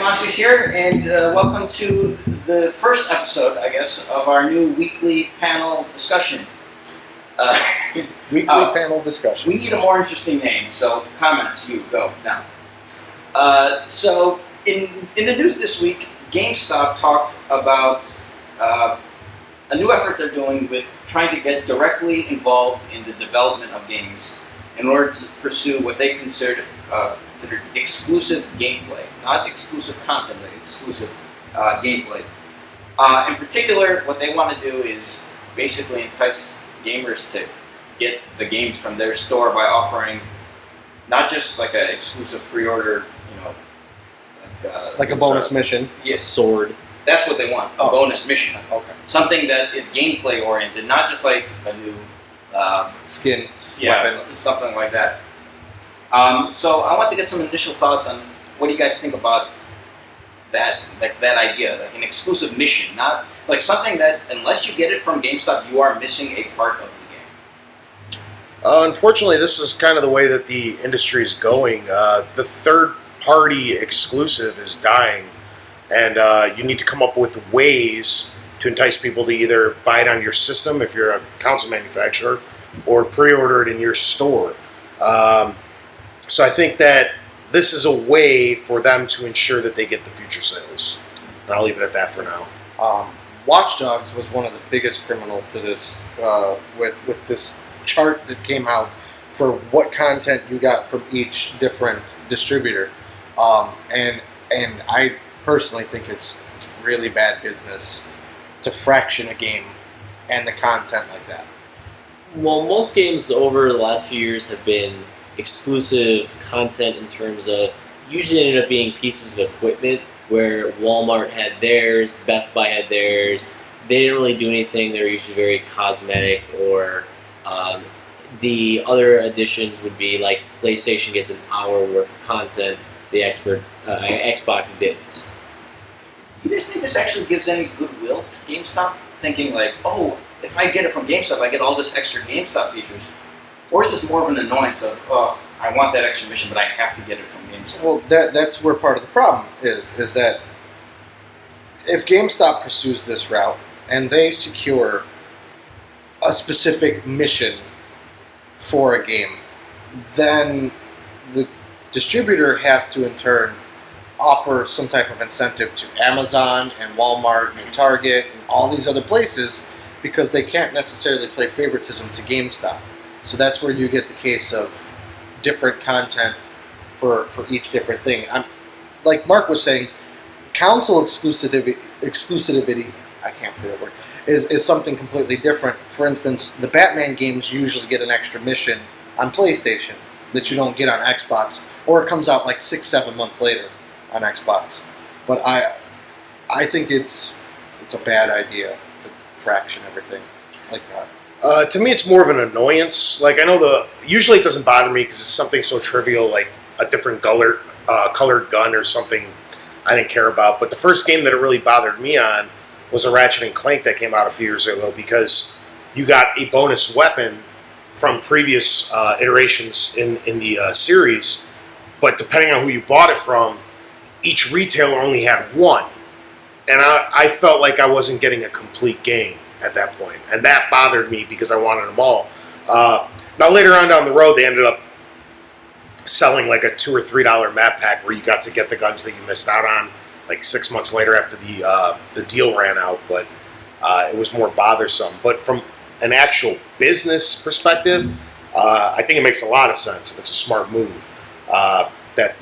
Monty's here, and welcome to the first episode, I guess, of our new weekly panel discussion. Weekly panel discussion. We need a more interesting name, so comments, you go now. So, in the news this week, GameStop talked about a new effort they're doing with trying to get directly involved in the development of games in order to pursue what they considered exclusive gameplay. Not exclusive content, but exclusive gameplay. In particular, what they want to do is basically entice gamers to get the games from their store by offering not just like an exclusive pre-order, like a bonus mission. Yes. Sword. That's what they want, a bonus mission. Okay. Something that is gameplay oriented, not just like a new skin, yeah, weapon. Something like that. So I want to get some initial thoughts on what do you guys think about that, like that idea, like an exclusive mission, not like something that unless you get it from GameStop, you are missing a part of the game. Unfortunately, this is kind of the way that the industry is going. The third-party exclusive is dying, and you need to come up with ways to entice people to either buy it on your system if you're a console manufacturer, or pre-order it in your store. So I think that this is a way for them to ensure that they get the future sales. And I'll leave it at that for now. Watch Dogs was one of the biggest criminals to this, with this chart that came out for what content you got from each different distributor, and I personally think it's really bad business to fraction a game and the content like that. Well, most games over the last few years have been exclusive content in terms of usually ended up being pieces of equipment where Walmart had theirs, Best Buy had theirs. They didn't really do anything. They were usually very cosmetic, or the other additions would be like PlayStation gets an hour worth of content. The Xbox didn't. Do you guys think this actually gives any goodwill to GameStop? Thinking like, oh, if I get it from GameStop, I get all this extra GameStop features. Or is this more of an annoyance of, oh, I want that extra mission, but I have to get it from GameStop? Well, that's where part of the problem is that if GameStop pursues this route and they secure a specific mission for a game, then the distributor has to in turn offer some type of incentive to Amazon and Walmart and Target and all these other places, because they can't necessarily play favoritism to GameStop. So that's where you get the case of different content for each different thing. Like Mark was saying, console exclusivity, I can't say that word, is something completely different. For instance, the Batman games usually get an extra mission on PlayStation that you don't get on Xbox, or it comes out like 6-7 months later on Xbox. But I think it's a bad idea to fraction everything like that. To me, it's more of an annoyance. Like, I know usually it doesn't bother me because it's something so trivial, like a different colored gun or something I didn't care about. But the first game that it really bothered me on was a Ratchet and Clank that came out a few years ago, because you got a bonus weapon from previous iterations in the series, but depending on who you bought it from, each retailer only had one. And I felt like I wasn't getting a complete game at that point, and that bothered me because I wanted them all. Now later on down the road, they ended up selling like a $2 or $3 map pack where you got to get the guns that you missed out on like 6 months later after the deal ran out, but it was more bothersome. But from an actual business perspective, I think it makes a lot of sense. It's a smart move. That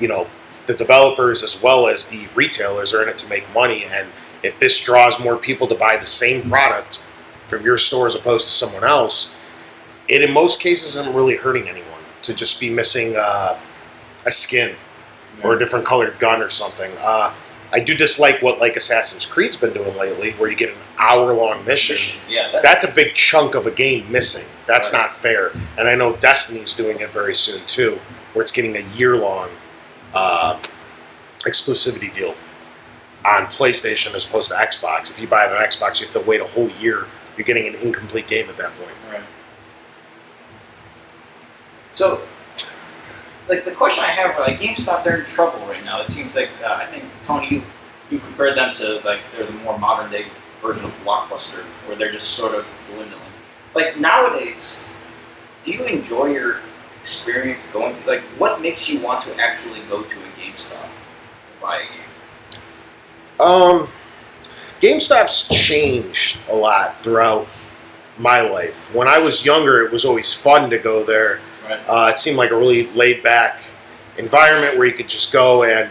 the developers as well as the retailers are in it to make money, and if this draws more people to buy the same product from your store as opposed to someone else, it in most cases isn't really hurting anyone to just be missing a skin or a different colored gun or something. I do dislike what like Assassin's Creed's been doing lately, where you get an hour-long mission. Yeah, that's a big chunk of a game missing. That's not fair. And I know Destiny's doing it very soon too, where it's getting a year-long exclusivity deal on PlayStation as opposed to Xbox. If you buy it on Xbox, you have to wait a whole year. You're getting an incomplete game at that point. Right. So, like the question I have, like GameStop, they're in trouble right now. It seems like I think Tony, you've compared them to like they're the more modern day version of Blockbuster, where they're just sort of dwindling. Like nowadays, do you enjoy your experience going to, like, what makes you want to actually go to a GameStop to buy a game? GameStop's changed a lot throughout my life. When I was younger, it was always fun to go there. Right. It seemed like a really laid-back environment where you could just go and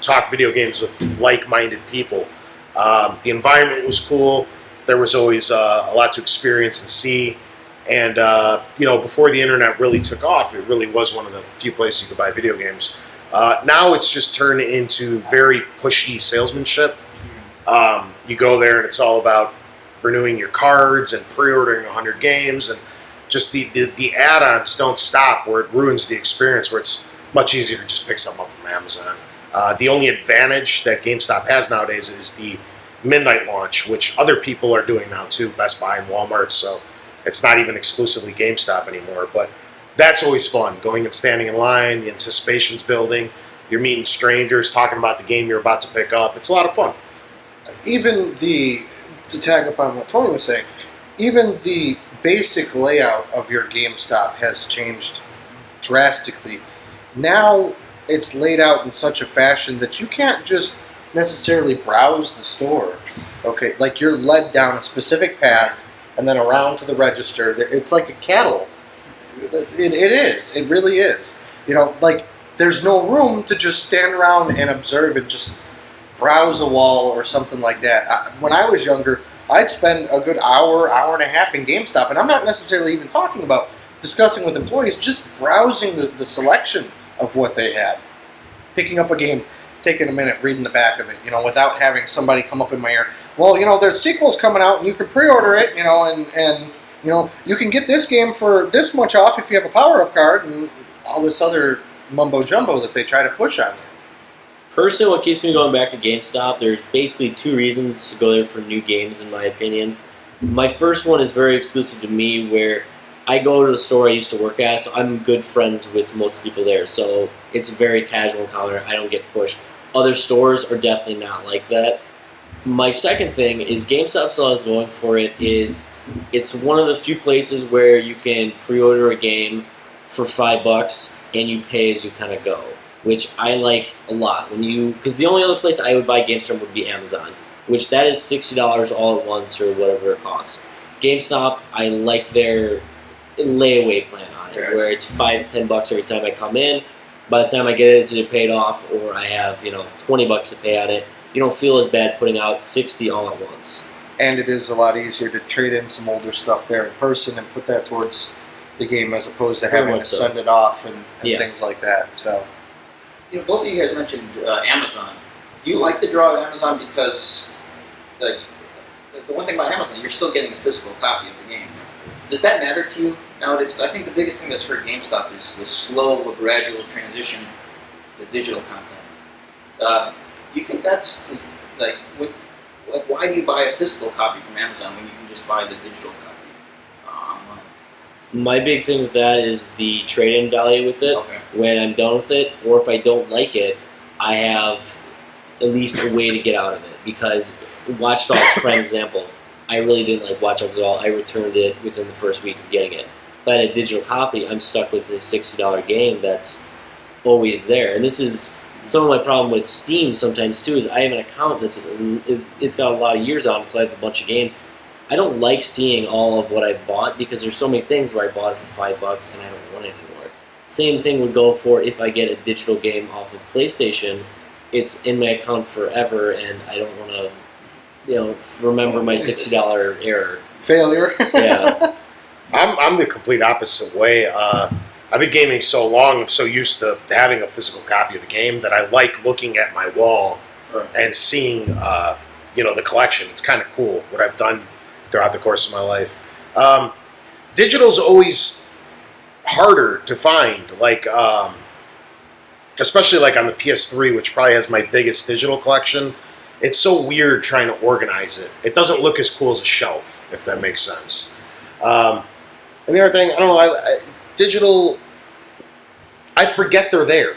talk video games with like-minded people. The environment was cool. There was always a lot to experience and see. And before the internet really took off, it really was one of the few places you could buy video games. Now it's just turned into very pushy salesmanship. You go there and it's all about renewing your cards and pre-ordering 100 games, and just the add-ons don't stop, where it ruins the experience, where it's much easier to just pick something up from Amazon. The only advantage that GameStop has nowadays is the midnight launch, which other people are doing now too, Best Buy and Walmart, so it's not even exclusively GameStop anymore. But that's always fun, going and standing in line, the anticipation's building, you're meeting strangers, talking about the game you're about to pick up. It's a lot of fun. Even to tag up on what Tony was saying, even the basic layout of your GameStop has changed drastically. Now it's laid out in such a fashion that you can't just necessarily browse the store. Okay, like you're led down a specific path and then around to the register. It's like a cattle. It is. It really is. Like there's no room to just stand around and observe and just browse a wall or something like that. When I was younger, I'd spend a good hour and a half in GameStop, and I'm not necessarily even talking about discussing with employees, just browsing the selection of what they had. Picking up a game, taking a minute, reading the back of it, without having somebody come up in my ear. Well, there's sequels coming out, and you can pre-order it, and you can get this game for this much off if you have a power-up card, and all this other mumbo-jumbo that they try to push on you. Personally, what keeps me going back to GameStop, there's basically two reasons to go there for new games, in my opinion. My first one is very exclusive to me, where I go to the store I used to work at, so I'm good friends with most people there. So it's a very casual encounter. I don't get pushed. Other stores are definitely not like that. My second thing is GameStop still has going for it is it's one of the few places where you can pre-order a game for $5 and you pay as you kind of go, which I like a lot. Because the only other place I would buy games from would be Amazon, which that is $60 all at once or whatever it costs. GameStop, I like their layaway plan on it, where it's $5 to $10 every time I come in. By the time I get it, it's either paid off or I have $20 to pay on it. You don't feel as bad putting out $60 all at once. And it is a lot easier to trade in some older stuff there in person and put that towards the game as opposed to having to send it off and things like that. So, both of you guys mentioned Amazon. Do you like the draw of Amazon because, the one thing about Amazon, you're still getting a physical copy of the game. Does that matter to you nowadays? I think the biggest thing that's hurt GameStop is the slow, gradual transition to digital content. Do you think why do you buy a physical copy from Amazon when you can just buy the digital copy online? My big thing with that is the trade-in value with it. Okay. When I'm done with it, or if I don't like it, I have at least a way to get out of it. Because Watch Dogs, prime example, I really didn't like Watch Dogs at all. I returned it within the first week of getting it. If I had a digital copy, I'm stuck with this $60 game that's always there. And this is some of my problem with Steam sometimes too, is I have an account it's got a lot of years on it, so I have a bunch of games. I don't like seeing all of what I bought because there's so many things where I bought it for $5 and I don't want it anymore. Same thing would go for if I get a digital game off of PlayStation. It's in my account forever, and I don't want to, remember my $60 error. Failure. Yeah. I'm the complete opposite way. I've been gaming so long, I'm so used to having a physical copy of the game that I like looking at my wall and seeing, the collection. It's kind of cool what I've done throughout the course of my life. Digital's always harder to find, especially on the PS3, which probably has my biggest digital collection. It's so weird trying to organize it. It doesn't look as cool as a shelf, if that makes sense. And the other thing, I don't know, digital, I forget they're there.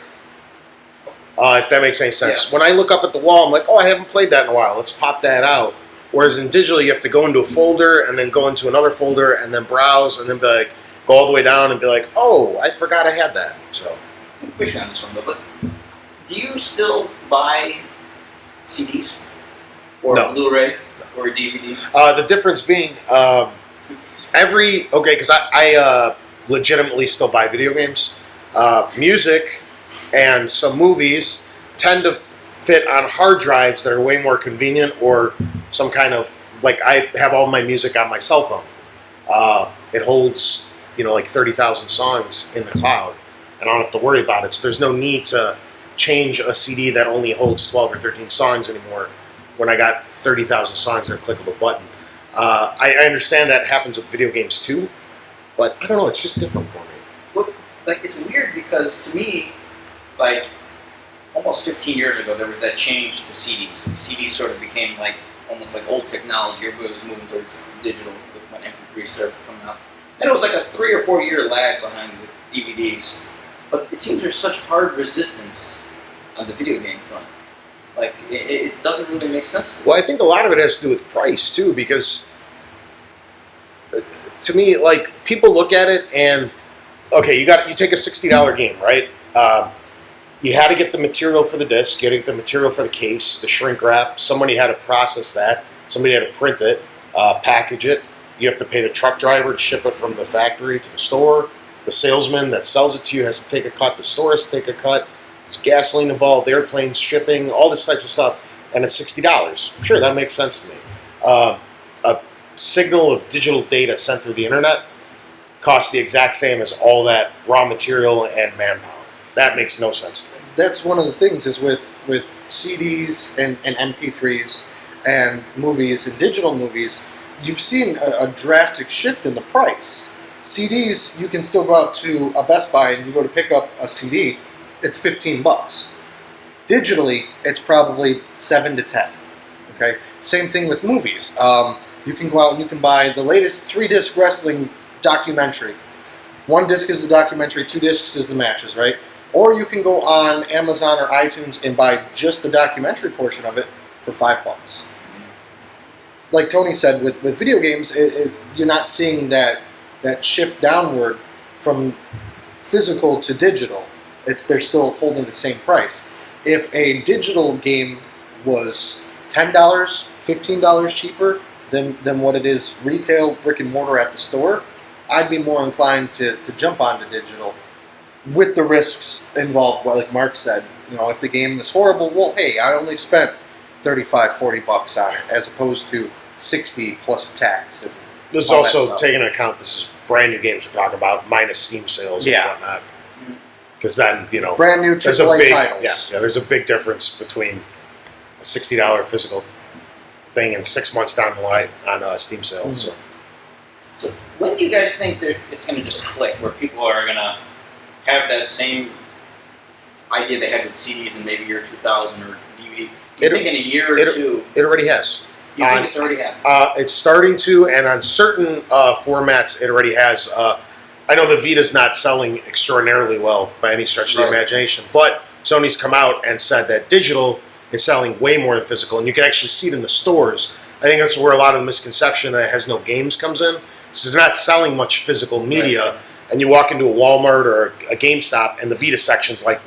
If that makes any sense. Yeah. When I look up at the wall, I'm like, oh, I haven't played that in a while. Let's pop that out. Whereas in digital, you have to go into a folder and then go into another folder and then browse and then be like, go all the way down and be like, oh, I forgot I had that. So, I'm pushing on this one, but do you still buy CDs or No. Blu-ray or DVDs? the difference being because I legitimately still buy video games, music, and some movies tend to fit on hard drives that are way more convenient, or some kind of, like, I have all my music on my cell phone. It holds, like 30,000 songs in the cloud, and I don't have to worry about it. So there's no need to change a CD that only holds 12 or 13 songs anymore when I got 30,000 songs at a click of a button. I understand that happens with video games too, but I don't know, it's just different for me. Well, like, it's weird because to me, like, almost 15 years ago, there was that change to CDs. CDs sort of became like almost like old technology. Everybody was moving towards digital when MP3 started coming out. And it was like a 3 or 4 year lag behind the DVDs. But it seems there's such hard resistance on the video game front. Like, it doesn't really make sense to me. Well, I think a lot of it has to do with price too, because to me, like, people look at it and, okay, you take a $60 game, right? You had to get the material for the disc, you had to get the material for the case, the shrink wrap. Somebody had to process that. Somebody had to print it, package it. You have to pay the truck driver to ship it from the factory to the store. The salesman that sells it to you has to take a cut. The store has to take a cut. There's gasoline involved, airplanes, shipping, all this types of stuff, and it's $60. Sure, that makes sense to me. A signal of digital data sent through the internet costs the exact same as all that raw material and manpower. That makes no sense to me. That's one of the things is with CDs and MP3s and movies and digital movies, you've seen a drastic shift in the price. CDs, you can still go out to a Best Buy and you go to pick up a CD, it's $15. Digitally, it's probably 7 to 10. Okay, same thing with movies. You can go out and you can buy the latest 3-disc wrestling documentary. 1 disc is the documentary, 2 discs is the matches, right? Or you can go on Amazon or iTunes and buy just the documentary portion of it for $5. Like Tony said, with video games, you're not seeing that shift downward from physical to digital. They're still holding the same price. If a digital game was $10, $15 cheaper than what it is retail brick and mortar at the store, I'd be more inclined to jump onto digital, with the risks involved. Like Mark said, if the game is horrible, well, hey, I only spent $35-$40 on it, as opposed to 60 plus tax. And this is all that also stuff. taking into account this is brand new games we're talking about, minus Steam sales and whatnot. Because then, brand new there's a AAA big, titles. there's a big difference between a $60 physical thing and 6 months down the line on Steam sales. So. So when do you guys think that it's going to just click, where people are going to have that same idea they had with CDs in maybe year 2000 or DVD? You think in a year or two? It already has. You think it's already happened? It's starting to, and on certain formats, it already has. I know the Vita's not selling extraordinarily well by any stretch of the imagination, but Sony's come out and said that digital is selling way more than physical, and you can actually see it in the stores. I think that's where a lot of the misconception that it has no games comes in. So they're not selling much physical media, and you walk into a Walmart or a GameStop, and the Vita section's like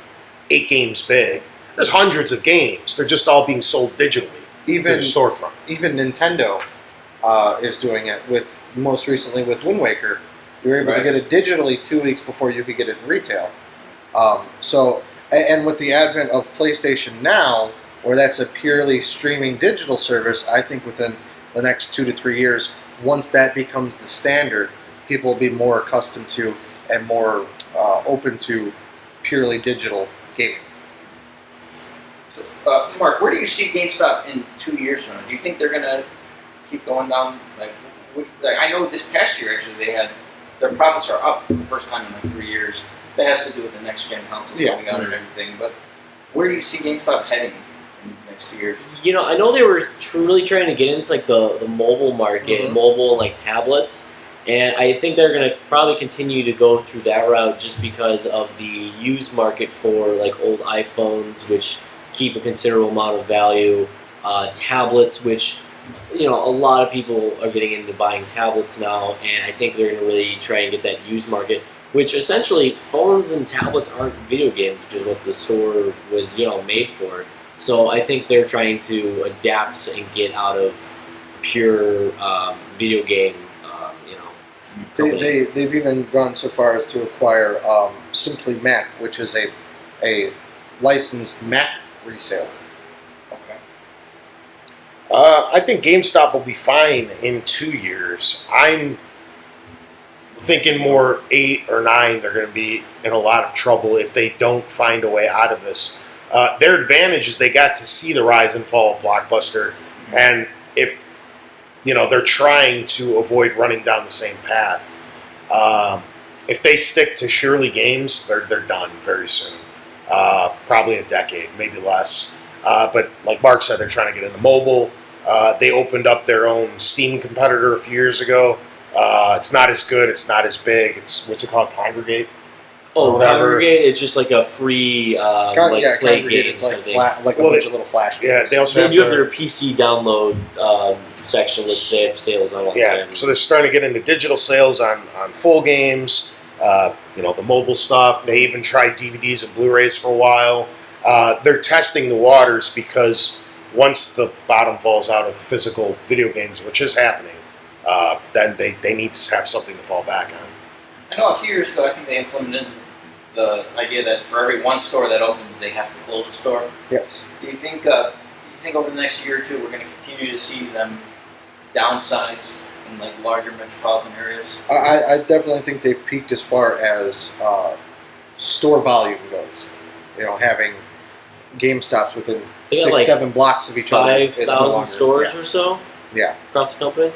8 games big. There's hundreds of games. They're just all being sold digitally to the storefront. Even Nintendo is doing it, most recently with Wind Waker. You were able to get it digitally 2 weeks before you could get it in retail. And with the advent of PlayStation Now, where that's a purely streaming digital service, I think within the next 2 to 3 years, once that becomes the standard, people will be more accustomed to and more open to purely digital gaming. So, Mark, where do you see GameStop in 2 years from now? Do you think they're going to keep going down? Like, I know this past year, actually, their profits are up for the first time in like 3 years. That has to do with the next-gen consoles coming out and everything. But where do you see GameStop heading in the next few years? I know they were really trying to get into like the mobile market, mobile and like tablets. And I think they're going to probably continue to go through that route just because of the used market for like old iPhones, which keep a considerable amount of value, tablets, which a lot of people are getting into buying tablets now, and I think they're going to really try and get that used market, which essentially phones and tablets aren't video games, which is what the store was made for. So I think they're trying to adapt and get out of pure video game. They've even gone so far as to acquire Simply Mac, which is a licensed Mac reseller. Okay. I think GameStop will be fine in 2 years. I'm thinking more 8 or 9. They're going to be in a lot of trouble if they don't find a way out of this. Their advantage is they got to see the rise and fall of Blockbuster, and if they're trying to avoid running down the same path. If they stick to Shirley Games, they're done very soon. Probably a decade, maybe less. But like Mark said, they're trying to get into mobile. They opened up their own Steam competitor a few years ago. It's not as good. It's not as big. What's it called? Congregate? Oh, Congregate. It's just like a free play Congregate games is like kind of thing. a bunch of little flash games. Yeah, they also They do have their PC download section, which they have sales on all the time. So they're starting to get into digital sales on full games. The mobile stuff. They even tried DVDs and Blu-rays for a while. They're testing the waters because once the bottom falls out of physical video games, which is happening, then they need to have something to fall back on. I know a few years ago, I think they implemented the idea that for every one store that opens, they have to close a store. Yes. Do you think over the next year or two, we're going to continue to see them downsize in like larger metropolitan areas? I definitely think they've peaked as far as store volume goes. Having GameStops within They got 6, like 7 blocks of each other. is no 5,000 longer- stores or so Yeah. across the company.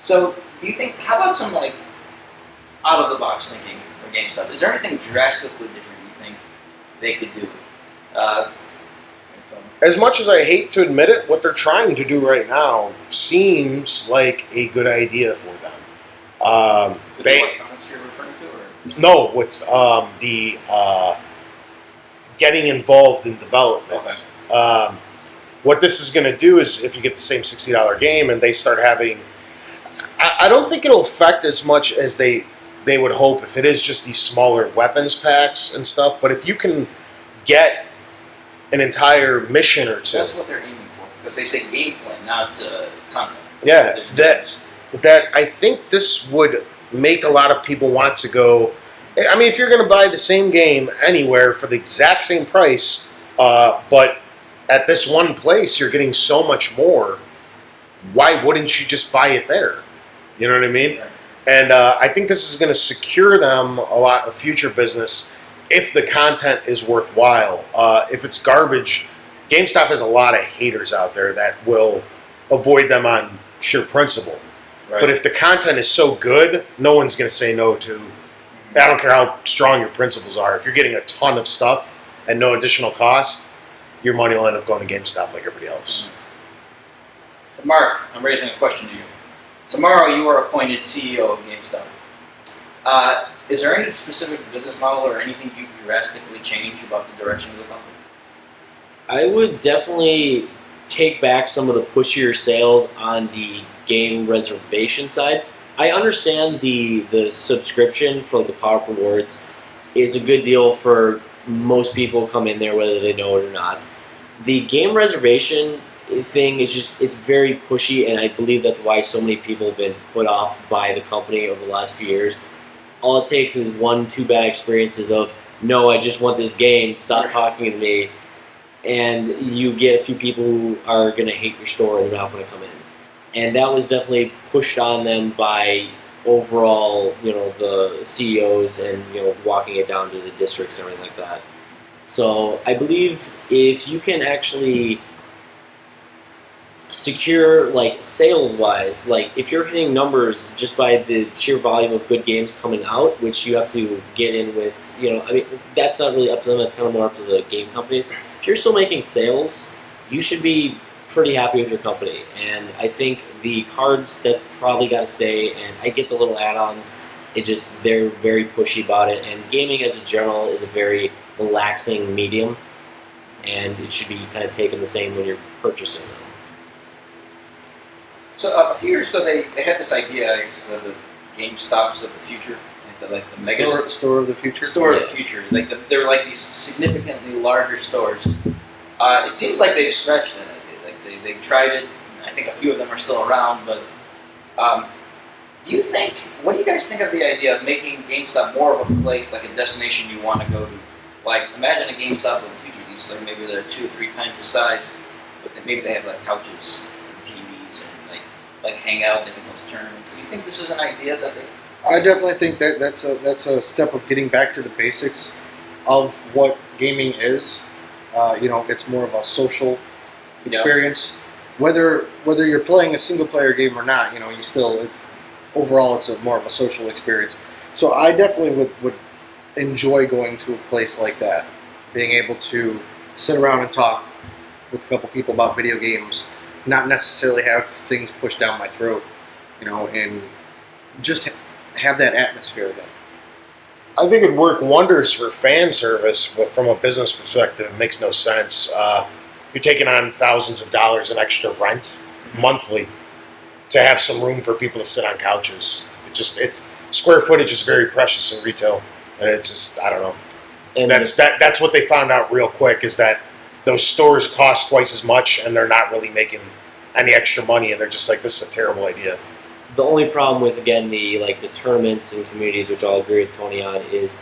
So, do you think? How about some like out of the box thinking for GameStop? Is there anything drastically different you think they could do? As much as I hate to admit it, what they're trying to do right now seems like a good idea for them. With the electronics you're referring to, or? No, with the getting involved in development. Okay. What this is going to do is if you get the same $60 game and they start having... I don't think it'll affect as much as they would hope if it is just these smaller weapons packs and stuff, but if you can get an entire mission or two... That's what they're aiming for, because they say gameplay, not content. Yeah, that I think this would make a lot of people want to go... I mean, if you're going to buy the same game anywhere for the exact same price, but at this one place you're getting so much more, why wouldn't you just buy it there? You know what I mean? Right. And I think this is going to secure them a lot of future business if the content is worthwhile. If it's garbage, GameStop has a lot of haters out there that will avoid them on sheer principle. Right. But if the content is so good, no one's going to say no to... I don't care how strong your principles are. If you're getting a ton of stuff and no additional cost, your money will end up going to GameStop like everybody else. Mark, I'm raising a question to you. Tomorrow you are appointed CEO of GameStop. Is there any specific business model or anything you drastically change about the direction of the company? I would definitely take back some of the pushier sales on the game reservation side. I understand the subscription for the Power Up Rewards is a good deal for most people who come in there, whether they know it or not. The game reservation thing is just, it's very pushy, and I believe that's why so many people have been put off by the company over the last few years. All it takes is 1-2 bad experiences of, no, I just want this game, stop talking to me, and you get a few people who are going to hate your store and they're not going to come in. And that was definitely pushed on them by overall, the CEOs and, walking it down to the districts and everything like that. So I believe if you can actually secure, like, sales-wise, like, if you're hitting numbers just by the sheer volume of good games coming out, which you have to get in with, I mean, that's not really up to them, that's kind of more up to the game companies. If you're still making sales, you should be pretty happy with your company, and I think the cards, that's probably got to stay. And I get the little add-ons. It just, they're very pushy about it, and gaming as a general is a very relaxing medium, and it should be kind of taken the same when you're purchasing them. So a few years ago, they had this idea, I guess, the GameStops of the future, like the mega Store of the future. store of the future. They're like these significantly larger stores. It seems like they've stretched that idea. Like they've tried it. I think a few of them are still around, but do you think? What do you guys think of the idea of making GameStop more of a place, like a destination you want to go to? Like, imagine a GameStop of the future. These maybe they're 2 or 3 times the size, but maybe they have like couches and TVs and like hang out. They can host tournaments. Do you think this is an idea that they? I definitely think that's a step of getting back to the basics of what gaming is. It's more of a social experience. Whether you're playing a single player game or not, overall it's more of a social experience. So I definitely would enjoy going to a place like that, being able to sit around and talk with a couple people about video games, not necessarily have things pushed down my throat, and just have that atmosphere again. I think it'd work wonders for fan service, but from a business perspective, it makes no sense. You're taking on thousands of dollars in extra rent monthly to have some room for people to sit on couches. It's square footage is very precious in retail, and it's just, I don't know. And that's what they found out real quick, is that those stores cost twice as much, and they're not really making any extra money, and they're just like, this is a terrible idea. The only problem with, again, the tournaments and communities, which I'll agree with Tony on, is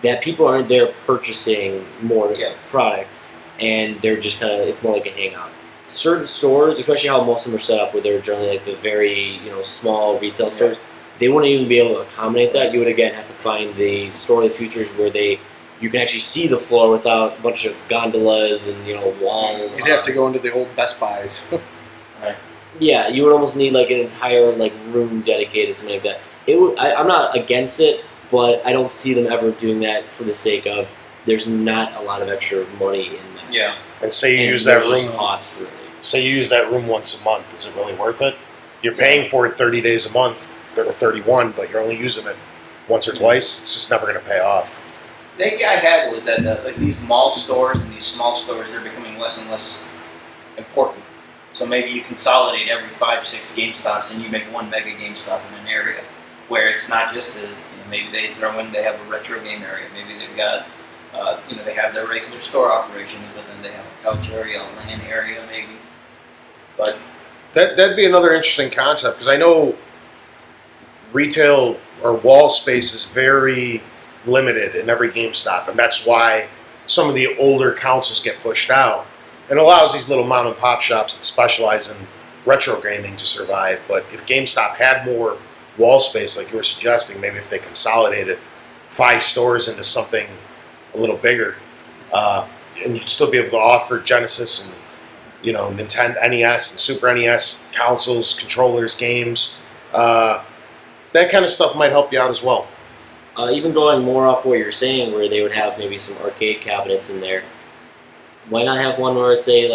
that people aren't there purchasing more product, and they're just it's more like a hangout. Certain stores, especially how most of them are set up, where they're generally like the very small retail stores, they wouldn't even be able to accommodate that. You would again have to find the store of the futures where you can actually see the floor without a bunch of gondolas and wall. You'd have to go into the old Best Buys. Right. Yeah, you would almost need an entire room dedicated to something like that. I'm not against it, but I don't see them ever doing that for the sake of there's not a lot of extra money in that. Yeah. And say you use that room. Cost really. Say you use that room once a month. Is it really worth it? You're paying for it 30 days a month, or 31, but you're only using it once or twice. It's just never going to pay off. The idea I had was that these mall stores and these small stores, they're becoming less and less important. So maybe you consolidate every 5-6 GameStops and you make one mega GameStop in an area where it's not just maybe they have a retro game area. Maybe they've got they have their regular store operations, but then they have a couch area, a LAN area, maybe. But that'd be another interesting concept, because I know retail or wall space is very limited in every GameStop, and that's why some of the older consoles get pushed out. It allows these little mom and pop shops that specialize in retro gaming to survive. But if GameStop had more wall space, like you were suggesting, maybe if they consolidated 5 stores into something a little bigger, and you'd still be able to offer Genesis and Nintendo NES and Super NES consoles, controllers, games. That kind of stuff might help you out as well. Even going more off what you're saying, where they would have maybe some arcade cabinets in there. Why not have one where it's a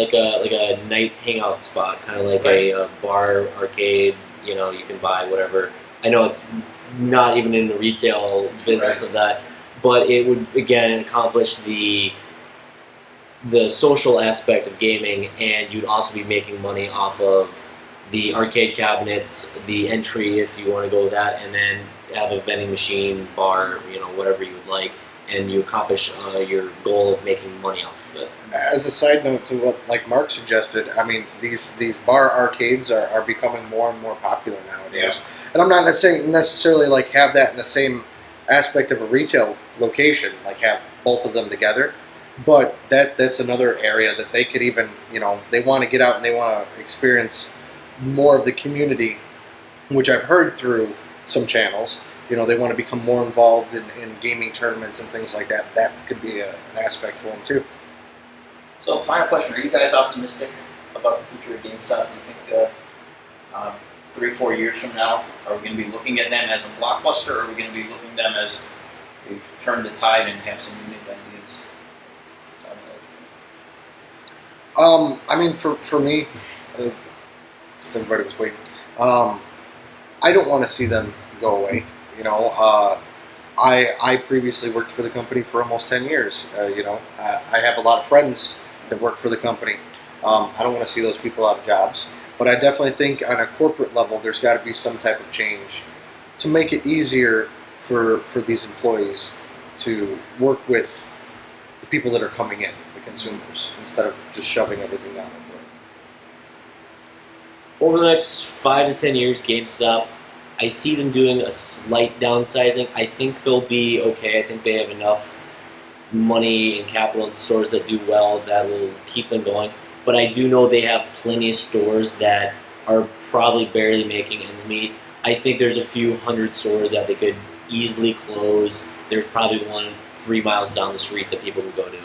night hangout spot, kind of like a bar arcade? You can buy whatever. I know it's not even in the retail business of that, but it would again accomplish the social aspect of gaming, and you'd also be making money off of the arcade cabinets, the entry if you want to go with that, and then have a vending machine, bar, whatever you would like, and you accomplish your goal of making money off of it. As a side note to what Mark suggested, I mean, these bar arcades are becoming more and more popular nowadays. Yeah. And I'm not necessarily have that in the same aspect of a retail location, have both of them together. But that's another area that they could even, they want to get out and they want to experience more of the community, which I've heard through some channels. They want to become more involved in gaming tournaments and things like that. That could be an aspect for them too. So, final question: are you guys optimistic about the future of GameStop? Do you think 3-4 years from now, are we going to be looking at them as a blockbuster, or are we going to be looking at them as we've turned the tide and have some unique ideas? I mean, for me, since everybody was waiting, I don't want to see them go away. You know, I previously worked for the company for almost 10 years. You know, I have a lot of friends that work for the company. I don't want to see those people out of jobs. But I definitely think on a corporate level, there's got to be some type of change to make it easier for these employees to work with the people that are coming in, the consumers, instead of just shoving everything down their throat. Over the next 5 to 10 years, GameStop, I see them doing a slight downsizing. I think they'll be okay. I think they have enough money and capital in stores that do well that will keep them going. But I do know they have plenty of stores that are probably barely making ends meet. I think there's a few hundred stores that they could easily close. There's probably one 3 miles down the street that people will go to.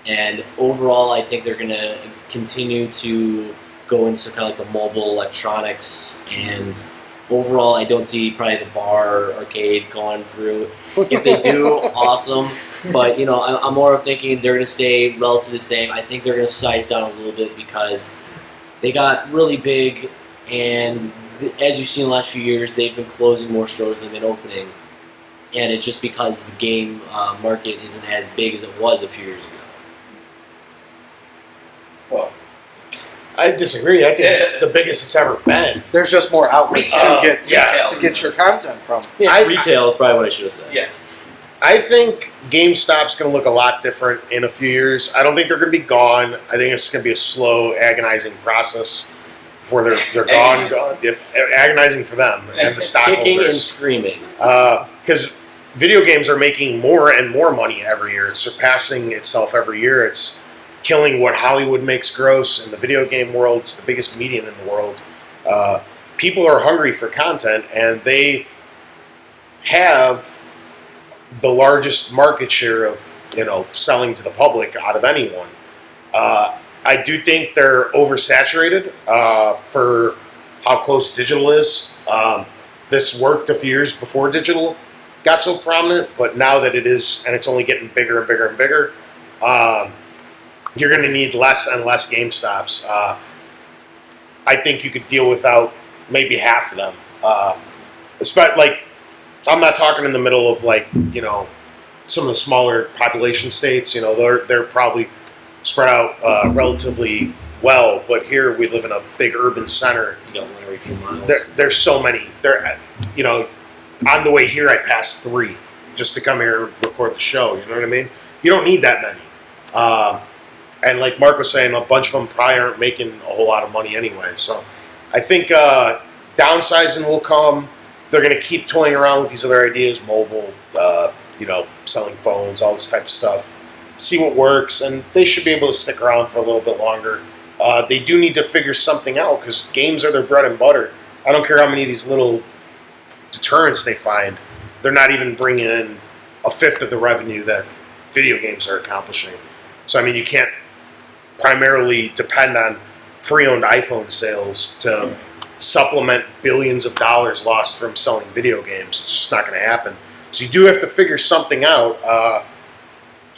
And overall, I think they're going to continue to go into kind of like the mobile electronics, and overall, I don't see probably the bar arcade going through. If they do, awesome. But, you know, I'm more of thinking they're going to stay relatively the same. I think they're going to size down a little bit because they got really big, and as you've seen in the last few years, they've been closing more stores than they've been opening. And it's just because the game market isn't as big as it was a few years ago. Well, I disagree. I think it's the biggest it's ever been. There's just more outlets Retail. to get your content from. Yeah, retail is probably what I should have said. yeah. I think GameStop's going to look a lot different in a few years. I don't think they're going to be gone. I think it's going to be a slow, agonizing process before they're gone. Yeah, agonizing for them and the stockholders. Kicking and screaming. Because video games are making more and more money every year. It's surpassing itself every year. It's killing what Hollywood makes gross in the video game world. It's the biggest medium in the world. People are hungry for content, and they have the largest market share of, you know, selling to the public out of anyone. I do think they're oversaturated for how close digital is. This worked a few years before digital got so prominent, but now that it is, and it's only getting bigger and bigger and bigger, you're going to need less and less GameStops. I think you could deal without maybe half of them. Like, I'm not talking in the middle of, like, you know, some of the smaller population states. You know, they're probably spread out relatively well, but here we live in a big urban center. You got one every few miles. There's so many. You know, on the way here, I passed 3 just to come here and record the show. You know what I mean? You don't need that many. And like Mark was saying, a bunch of them probably aren't making a whole lot of money anyway. So I think downsizing will come. They're going to keep toying around with these other ideas, mobile, you know, selling phones, all this type of stuff. See what works, and they should be able to stick around for a little bit longer. They do need to figure something out because games are their bread and butter. I don't care how many of these little deterrents they find. They're not even bringing in a fifth of the revenue that video games are accomplishing. So, I mean, you can't primarily depend on pre-owned iPhone sales to supplement billions of dollars lost from selling video games. It's just not going to happen. So you do have to figure something out.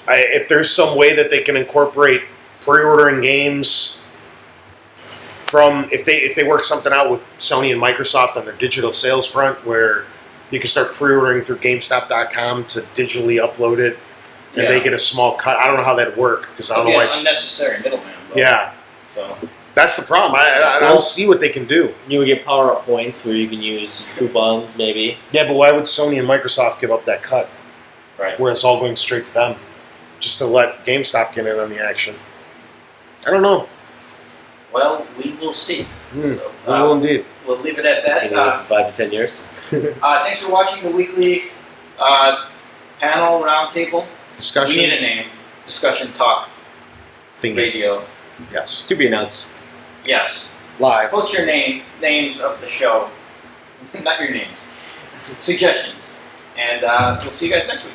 If there's some way that they can incorporate pre-ordering games from, if they work something out with Sony and Microsoft on their digital sales front, where you can start pre-ordering through GameStop.com to digitally upload it, and they get a small cut. I don't know how that'd work because I don't know why. Unnecessary middleman. Yeah. So that's the problem. I don't see what they can do. You would get power-up points where you can use coupons, maybe. Yeah, but why would Sony and Microsoft give up that cut? Right. Where it's all going straight to them, just to let GameStop get in on the action. I don't know. Well, we will see. So, We will indeed. We'll leave it at that. 5 to 10 years. Thanks for watching the weekly panel roundtable. Discussion. We need a name. Discussion Talk Thingy. Radio. Yes. To be announced. Yes. Live. Post your names of the show. Not your names. Suggestions. And we'll see you guys next week.